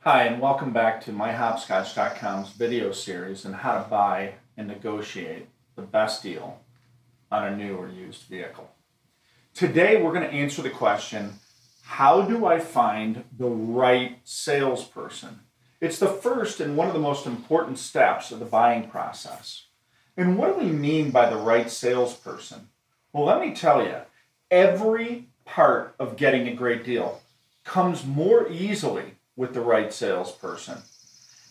Hi, and welcome back to myHopscotch.com's video series on how to buy and negotiate the best deal on a new or used vehicle. Today, we're going to answer the question, how do I find the right salesperson? It's the first and one of the most important steps of the buying process. And what do we mean by the right salesperson? Well, let me tell you, every part of getting a great deal comes more easily with the right salesperson,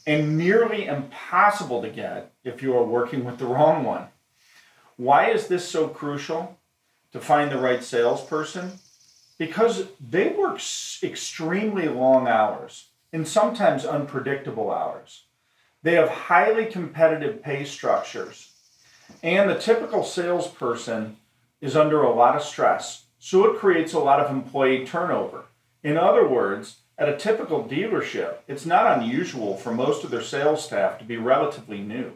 and nearly impossible to get if you are working with the wrong one. Why is this so crucial to find the right salesperson? Because they work extremely long hours and sometimes unpredictable hours. They have highly competitive pay structures, and the typical salesperson is under a lot of stress, so it creates a lot of employee turnover. In other words, at a typical dealership, it's not unusual for most of their sales staff to be relatively new.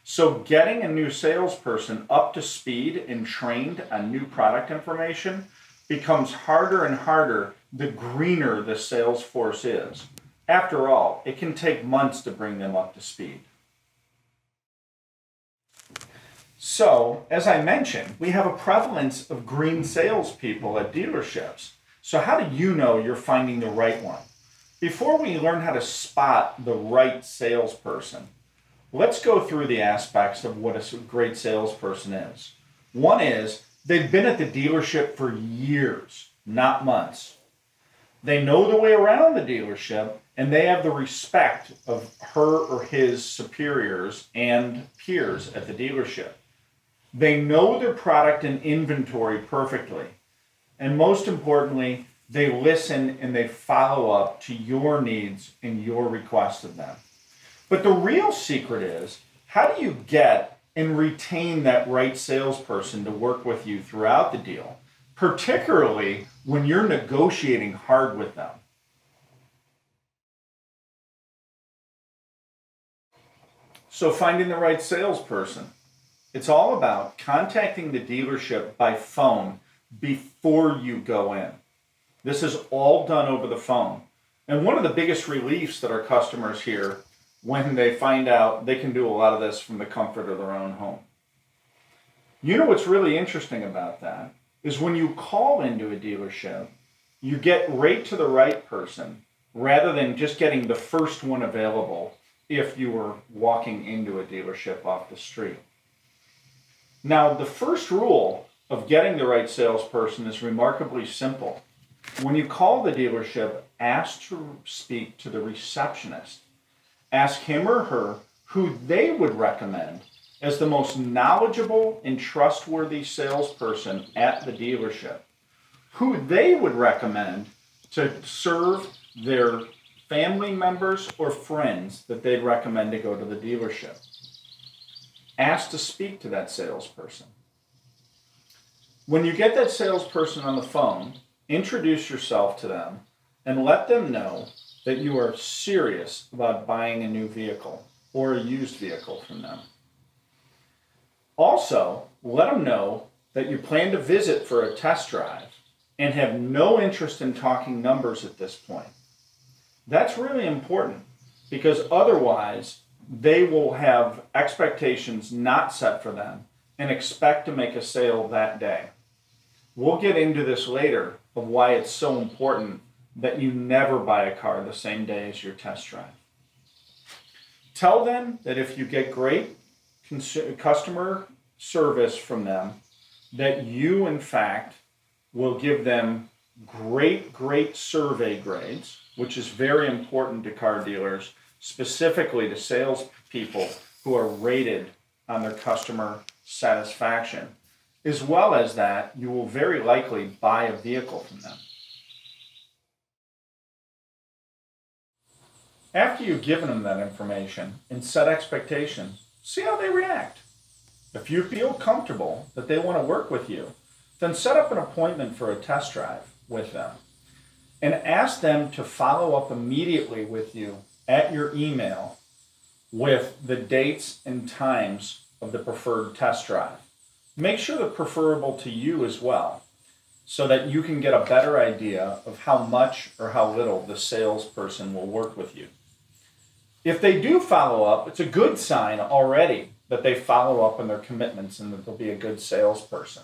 So getting a new salesperson up to speed and trained on new product information becomes harder and harder the greener the sales force is. After all, it can take months to bring them up to speed. So, as I mentioned, we have a prevalence of green salespeople at dealerships. So how do you know you're finding the right one? Before we learn how to spot the right salesperson, let's go through the aspects of what a great salesperson is. One is they've been at the dealership for years, not months. They know the way around the dealership, and they have the respect of her or his superiors and peers at the dealership. They know their product and inventory perfectly. And most importantly, they listen and they follow up to your needs and your requests of them. But the real secret is, how do you get and retain that right salesperson to work with you throughout the deal, particularly when you're negotiating hard with them? So finding the right salesperson. It's all about contacting the dealership by phone before you go in. This is all done over the phone. And one of the biggest reliefs that our customers hear when they find out they can do a lot of this from the comfort of their own home. You know what's really interesting about that is when you call into a dealership, you get right to the right person rather than just getting the first one available if you were walking into a dealership off the street. Now, the first rule of getting the right salesperson is remarkably simple. When you call the dealership, ask to speak to the receptionist. Ask him or her who they would recommend as the most knowledgeable and trustworthy salesperson at the dealership, who they would recommend to serve their family members or friends that they'd recommend to go to the dealership. Ask to speak to that salesperson. When you get that salesperson on the phone, introduce yourself to them and let them know that you are serious about buying a new vehicle or a used vehicle from them. Also, let them know that you plan to visit for a test drive and have no interest in talking numbers at this point. That's really important because otherwise they will have expectations not set for them and expect to make a sale that day. We'll get into this later of why it's so important that you never buy a car the same day as your test drive. Tell them that if you get great customer service from them, that you, in fact, will give them great survey grades, which is very important to car dealers, specifically to salespeople who are rated on their customer satisfaction. As well as that, you will very likely buy a vehicle from them. After you've given them that information and set expectations, see how they react. If you feel comfortable that they want to work with you, then set up an appointment for a test drive with them and ask them to follow up immediately with you at your email with the dates and times of the preferred test drive. Make sure they're preferable to you as well. so that you can get a better idea of how much or how little the salesperson will work with you. If they do follow up, it's a good sign already that they follow up on their commitments and that they'll be a good salesperson.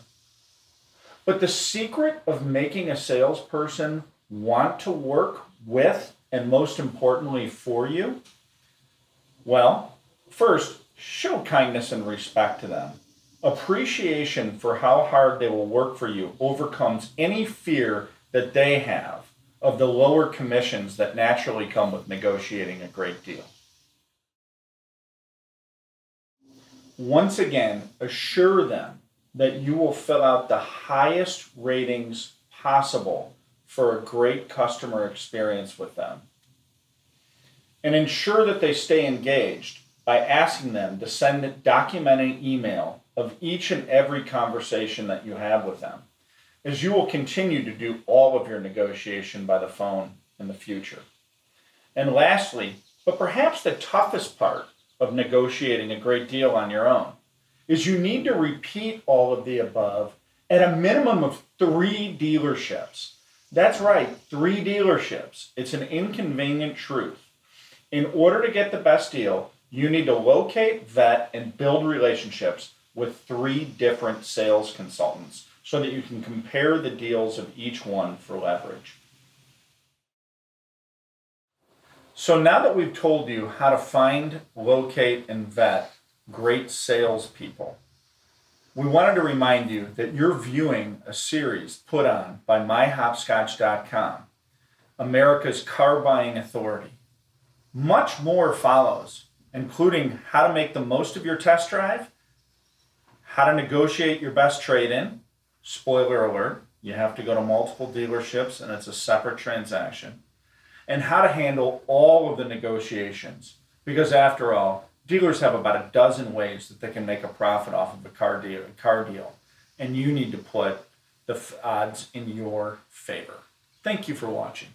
But the secret of making a salesperson want to work with, and most importantly for you, well, first, show kindness and respect to them. Appreciation for how hard they will work for you overcomes any fear that they have of the lower commissions that naturally come with negotiating a great deal. Once again, assure them that you will fill out the highest ratings possible for a great customer experience with them. And ensure that they stay engaged by asking them to send a documented email of each and every conversation that you have with them, as you will continue to do all of your negotiation by the phone in the future. And lastly, but perhaps the toughest part of negotiating a great deal on your own, is you need to repeat all of the above at a minimum of 3 dealerships. That's right, 3 dealerships. It's an inconvenient truth. In order to get the best deal, you need to locate, vet, and build relationships with 3 different sales consultants so that you can compare the deals of each one for leverage. So now that we've told you how to find, locate, and vet great salespeople, we wanted to remind you that you're viewing a series put on by myHopscotch.com, America's car buying authority. Much more follows, including how to make the most of your test drive, how to negotiate your best trade-in. Spoiler alert, you have to go to multiple dealerships and it's a separate transaction. And how to handle all of the negotiations. Because after all, dealers have about a dozen ways that they can make a profit off of a car deal. And you need to put the odds in your favor. Thank you for watching.